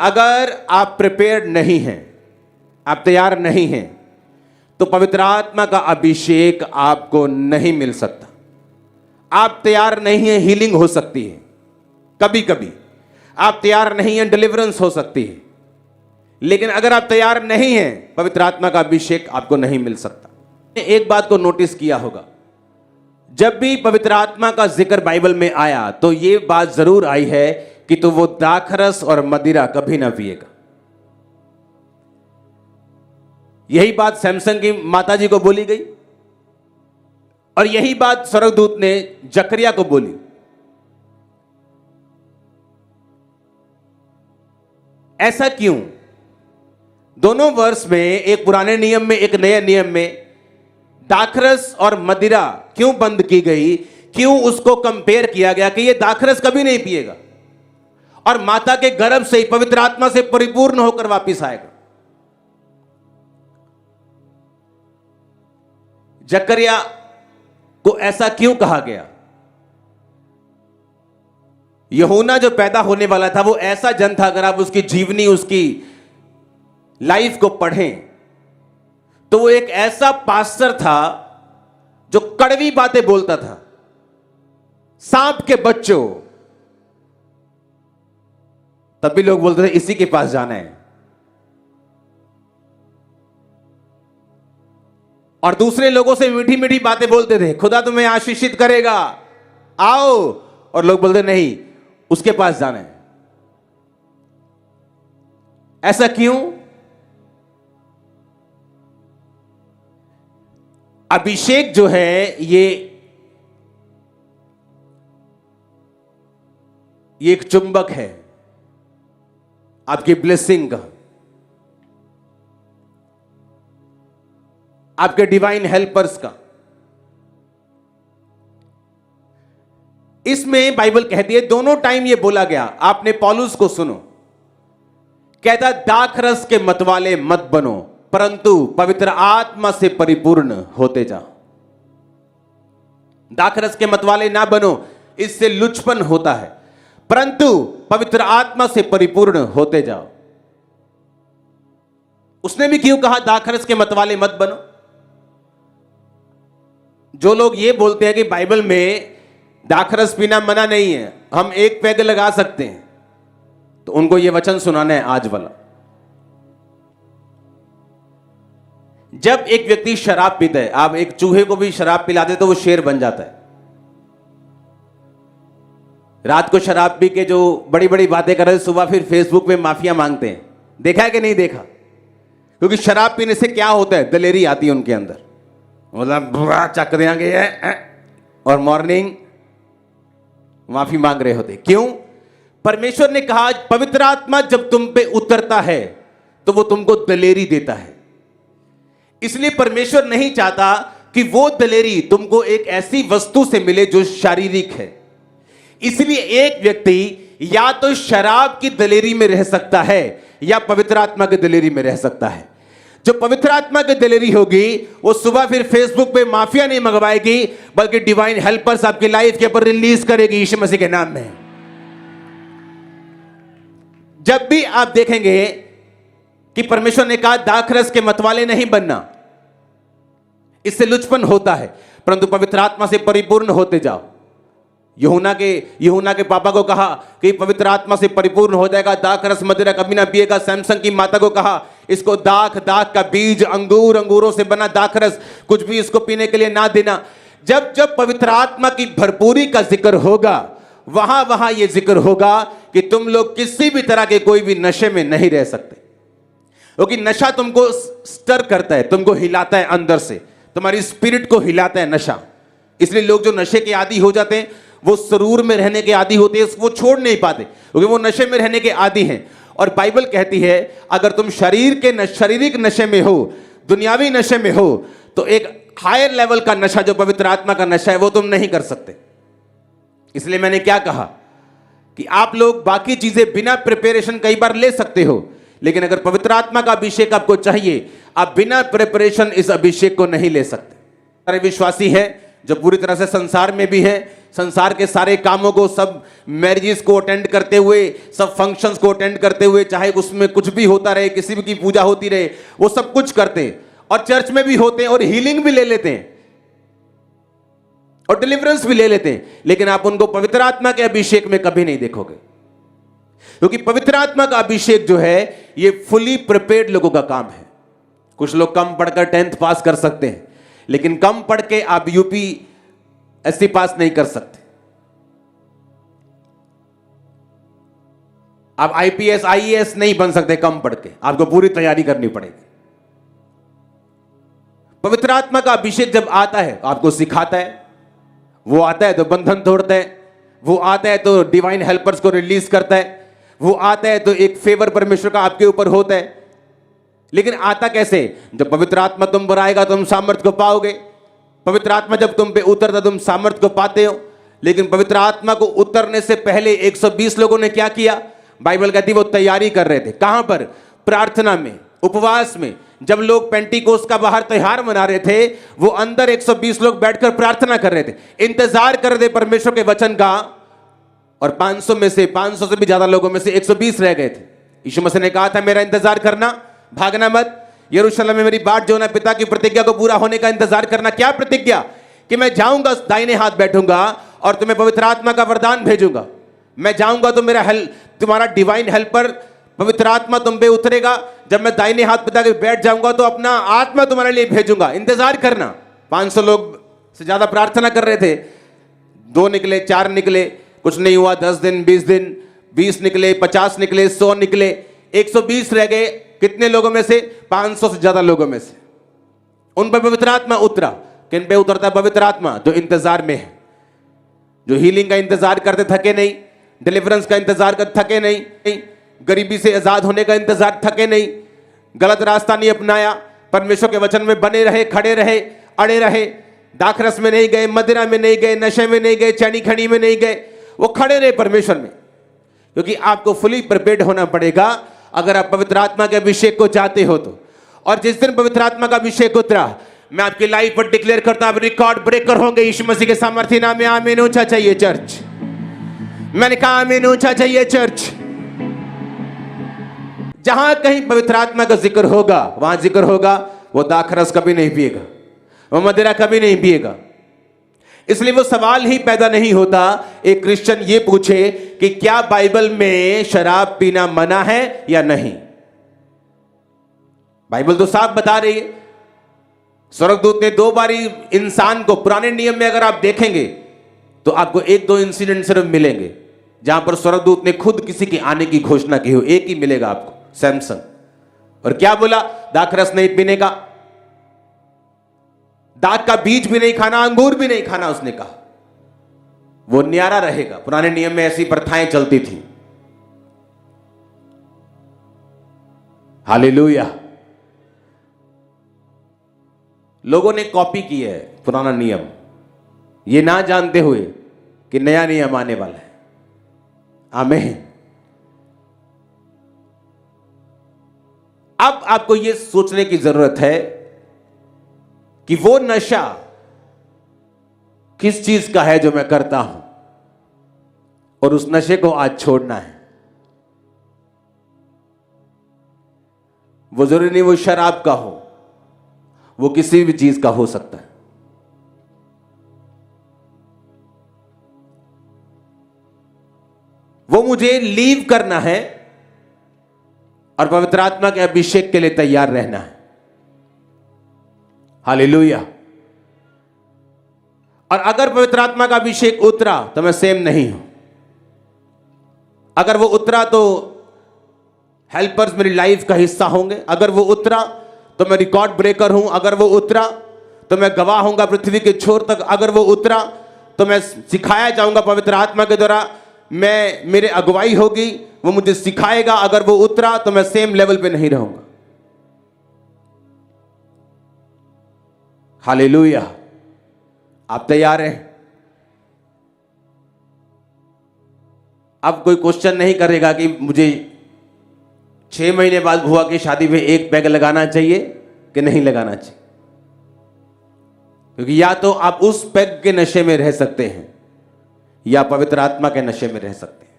अगर आप प्रिपेयर्ड नहीं हैं, आप तैयार नहीं हैं, तो पवित्र आत्मा का अभिषेक आपको नहीं मिल सकता। आप तैयार नहीं हैं, हीलिंग हो सकती है कभी कभी, आप तैयार नहीं हैं, डिलीवरेंस हो सकती है, लेकिन अगर आप तैयार नहीं हैं, पवित्र आत्मा का अभिषेक आपको नहीं मिल सकता। एक बात को नोटिस किया होगा, जब भी पवित्र आत्मा का जिक्र बाइबल में आया तो यह बात जरूर आई है कि तो वो दाखरस और मदिरा कभी ना पिएगा। यही बात सैमसन की माताजी को बोली गई और यही बात स्वर्गदूत ने जकरिया को बोली। ऐसा क्यों? दोनों वर्ष में, एक पुराने नियम में एक नए नियम में, दाखरस और मदिरा क्यों बंद की गई? क्यों उसको कंपेयर किया गया कि ये दाखरस कभी नहीं पिएगा और माता के गर्भ से ही पवित्र आत्मा से परिपूर्ण होकर वापिस आएगा? जकरिया को ऐसा क्यों कहा गया? यूहन्ना जो पैदा होने वाला था वो ऐसा जन था, अगर आप उसकी जीवनी, उसकी लाइफ को पढ़ें तो वो एक ऐसा पास्टर था जो कड़वी बातें बोलता था। सांप के बच्चों, तब भी लोग बोलते थे इसी के पास जाना है। और दूसरे लोगों से मीठी मीठी बातें बोलते थे, खुदा तुम्हें आशीषित करेगा, आओ, और लोग बोलते नहीं, उसके पास जाना है। ऐसा क्यों? अभिषेक जो है ये एक चुंबक है आपकी ब्लेसिंग का, आपके डिवाइन हेल्पर्स का। इसमें बाइबल कहती है, दोनों टाइम ये बोला गया। आपने पौलुस को सुनो, कहता दाखरस के मतवाले मत बनो, परंतु पवित्र आत्मा से परिपूर्ण होते जाओ। दाखरस के मतवाले ना बनो, इससे लुचपन होता है, परंतु पवित्र आत्मा से परिपूर्ण होते जाओ। उसने भी क्यों कहा दाखरस के मतवाले मत बनो? जो लोग ये बोलते हैं कि बाइबल में दाखरस पीना मना नहीं है, हम एक पैग लगा सकते हैं, तो उनको यह वचन सुनाना है आज वाला। जब एक व्यक्ति शराब पीता है, आप एक चूहे को भी शराब पिला दे तो वो शेर बन जाता है। रात को शराब पी के जो बड़ी बड़ी बातें कर रहे, सुबह फिर फेसबुक पे माफिया मांगते हैं। देखा है कि नहीं देखा? क्योंकि शराब पीने से क्या होता है, दलेरी आती है उनके अंदर, मतलब बुरा चक देंगे और मॉर्निंग माफी मांग रहे होते। क्यों? परमेश्वर ने कहा पवित्र आत्मा जब तुम पे उतरता है तो वो तुमको दलेरी देता है। इसलिए परमेश्वर नहीं चाहता कि वो दलेरी तुमको एक ऐसी वस्तु से मिले जो शारीरिक है। इसलिए एक व्यक्ति या तो शराब की दलेरी में रह सकता है या पवित्र आत्मा की दलेरी में रह सकता है। जो पवित्र आत्मा की दलेरी होगी वो सुबह फिर फेसबुक पे माफिया नहीं मंगवाएगी, बल्कि डिवाइन हेल्पर्स आपकी लाइफ के ऊपर रिलीज करेगी यीशु मसीह के नाम में। जब भी आप देखेंगे कि परमेश्वर ने कहा दाखरस के मतवाले नहीं बनना, इससे लुचपन होता है, परंतु पवित्र आत्मा से परिपूर्ण होते जाओ। यूहन्ना के पापा को कहा कि पवित्र आत्मा से परिपूर्ण हो जाएगा, दाखरस मदिरा कभी ना पिएगा। सैमसन की माता को कहा इसको दाख का बीज, अंगूरों से बना दाखरस, कुछ भी इसको पीने के लिए ना देना। जब जब पवित्र आत्मा की भरपूरी का जिक्र होगा, वहां वहां यह जिक्र होगा कि तुम लोग किसी भी तरह के कोई भी नशे में नहीं रह सकते, क्योंकि नशा तुमको स्टर करता है, तुमको हिलाता है अंदर से, तुम्हारी स्पिरिट को हिलाता है नशा। इसलिए लोग जो नशे के आदी हो जाते हैं वो सुरूर में रहने के आदी होते हैं, वो छोड़ नहीं पाते क्योंकि वो नशे में रहने के आदी हैं। और बाइबल कहती है अगर तुम शारीरिक नशे में हो, दुनियावी नशे में हो, तो एक हायर लेवल का नशा जो पवित्र आत्मा का नशा है वो तुम नहीं कर सकते। इसलिए मैंने क्या कहा कि आप लोग बाकी चीजें बिना प्रिपरेशन कई बार ले सकते हो, लेकिन अगर पवित्र आत्मा का अभिषेक आपको चाहिए, आप बिना प्रिपरेशन इस अभिषेक को नहीं ले सकते। सारे विश्वासी हैं जो पूरी तरह से संसार में भी है, संसार के सारे कामों को, सब मैरिजेस को अटेंड करते हुए, सब फंक्शंस को अटेंड करते हुए, चाहे उसमें कुछ भी होता रहे, किसी भी की पूजा होती रहे, वो सब कुछ करते हैं और चर्च में भी होते हैं और हीलिंग भी ले लेते हैं और डिलीवरेंस भी ले लेते हैं, लेकिन आप उनको पवित्र आत्मा के अभिषेक में कभी नहीं देखोगे, क्योंकि पवित्र आत्मा का अभिषेक जो है ये फुली प्रिपेयर्ड लोगों का काम है। कुछ लोग कम पढ़कर 10th पास कर सकते हैं, लेकिन कम पढ़ के आप यूपीएससी पास नहीं कर सकते। आप आईपीएस आईएएस नहीं बन सकते कम पढ़ के, आपको पूरी तैयारी करनी पड़ेगी। पवित्र आत्मा का अभिषेक जब आता है आपको सिखाता है, वो आता है तो बंधन तोड़ता है, वो आता है तो डिवाइन हेल्पर्स को रिलीज करता है, वो आता है तो एक फेवर परमेश्वर का आपके ऊपर होता है। लेकिन आता कैसे? जब पवित्र आत्मा तुम पर आएगा तुम सामर्थ्य को पाओगे। पवित्र आत्मा जब तुम पे उतरता तुम सामर्थ्य को पाते हो। लेकिन पवित्र आत्मा को उतरने से पहले 120 लोगों ने क्या किया? बाइबल कहती है वो तैयारी कर रहे थे। कहां पर? प्रार्थना में, उपवास में। जब लोग पेंटिकोस्ट का बाहर त्योहार मना रहे थे, वो अंदर 120 लोग बैठकर प्रार्थना कर रहे थे, इंतजार कर रहे थे परमेश्वर के वचन का। और 500 से भी ज्यादा लोगों में से 120 रह गए थे। यीशु मसीह ने कहा था मेरा इंतजार करना, भागना मत। यरूशलेम में मेरी बाट जो ना, पिता की प्रतिज्ञा को पूरा होने का इंतजार करना। क्या प्रतिज्ञा? कि मैं जाऊंगा, दाहिने हाथ बैठूंगा और तुम्हें पवित्र आत्मा का वरदान भेजूंगा। मैं जाऊंगा तो तुम्हारा डिवाइन हेल्पर पवित्र आत्मा तुम पे उतरेगा। जब मैं दाहिने हाथ पिता के बैठ जाऊंगा तो अपना आत्मा तुम्हारे लिए भेजूंगा। इंतजार करना। 500 लोग से ज्यादा प्रार्थना कर रहे थे। 2 निकले, 4 निकले, कुछ नहीं हुआ। 10 दिन, 20 दिन, 20 निकले, 50 निकले, 100 निकले, 120 रह गए। कितने लोगों में से? 500 से ज्यादा लोगों में से। उन पर पवित्र आत्मा उतरा। किन पे उतरता है पवित्र आत्मा? जो इंतजार में है, जो हीलिंग का इंतजार करते थके नहीं, डिलीवरेंस का इंतजार करते थके नहीं, गरीबी से आजाद होने का इंतजार थके नहीं, गलत रास्ता नहीं अपनाया, परमेश्वर के वचन में बने रहे, खड़े रहे, अड़े रहे, दाखरस में नहीं गए, मदिरा में नहीं गए, नशे में नहीं गए, चैनी खड़ी में नहीं गए, वो खड़े रहे परमेश्वर में। क्योंकि आपको फुली प्रिपेयर्ड होना पड़ेगा अगर आप पवित्र आत्मा के अभिषेक को चाहते हो तो। और जिस दिन पवित्र आत्मा का अभिषेक उतरा, मैं आपकी लाइफ पर डिक्लेयर करता हूं रिकॉर्ड ब्रेकर होंगे यीशु मसीह के सामर्थ्य नाम में। आमीन। ऊंचा चाहिए चर्च। मैंने कहा आमीन। ऊंचा चाहिए चर्च। जहां कहीं पवित्र आत्मा का जिक्र होगा, वहां जिक्र होगा वो दाखरस कभी नहीं पिएगा, वो मदिरा कभी नहीं पिएगा। इसलिए वो सवाल ही पैदा नहीं होता एक क्रिश्चियन ये पूछे कि क्या बाइबल में शराब पीना मना है या नहीं। बाइबल तो साफ बता रही है। स्वर्गदूत ने 2 बार इंसान को, पुराने नियम में अगर आप देखेंगे तो आपको 1-2 इंसिडेंट सिर्फ मिलेंगे जहां पर स्वर्गदूत ने खुद किसी के आने की घोषणा की हो। एक ही मिलेगा आपको, सैमसन। और क्या बोला? दाखरस नहीं पीने का, दाख का बीज भी नहीं खाना, अंगूर भी नहीं खाना। उसने कहा वो न्यारा रहेगा। पुराने नियम में ऐसी प्रथाएं चलती थी। हालेलुया। लोगों ने कॉपी की है पुराना नियम, ये ना जानते हुए कि नया नियम आने वाला है। आमीन। अब आपको यह सोचने की जरूरत है कि वो नशा किस चीज का है जो मैं करता हूं, और उस नशे को आज छोड़ना है। वो जरूरी नहीं वो शराब का हो, वो किसी भी चीज का हो सकता है। वो मुझे लीव करना है और पवित्र आत्मा के अभिषेक के लिए तैयार रहना है। हालेलुया। और अगर पवित्र आत्मा का अभिषेक उतरा तो मैं सेम नहीं हूं। अगर वो उतरा तो हेल्पर्स मेरी लाइफ का हिस्सा होंगे। अगर वो उतरा तो मैं रिकॉर्ड ब्रेकर हूं। अगर वो उतरा तो मैं गवाह होऊंगा पृथ्वी के छोर तक। अगर वो उतरा तो मैं सिखाया जाऊंगा पवित्र आत्मा के द्वारा, मेरे अगुवाई होगी, वो मुझे सिखाएगा। अगर वो उतरा तो मैं सेम लेवल पे नहीं रहूंगा। हालेलुया। आप तैयार हैं? अब कोई क्वेश्चन नहीं करेगा कि मुझे 6 महीने बाद बुआ की शादी में 1 पैग लगाना चाहिए कि नहीं लगाना चाहिए। क्योंकि या तो आप उस पैग के नशे में रह सकते हैं या पवित्र आत्मा के नशे में रह सकते हैं।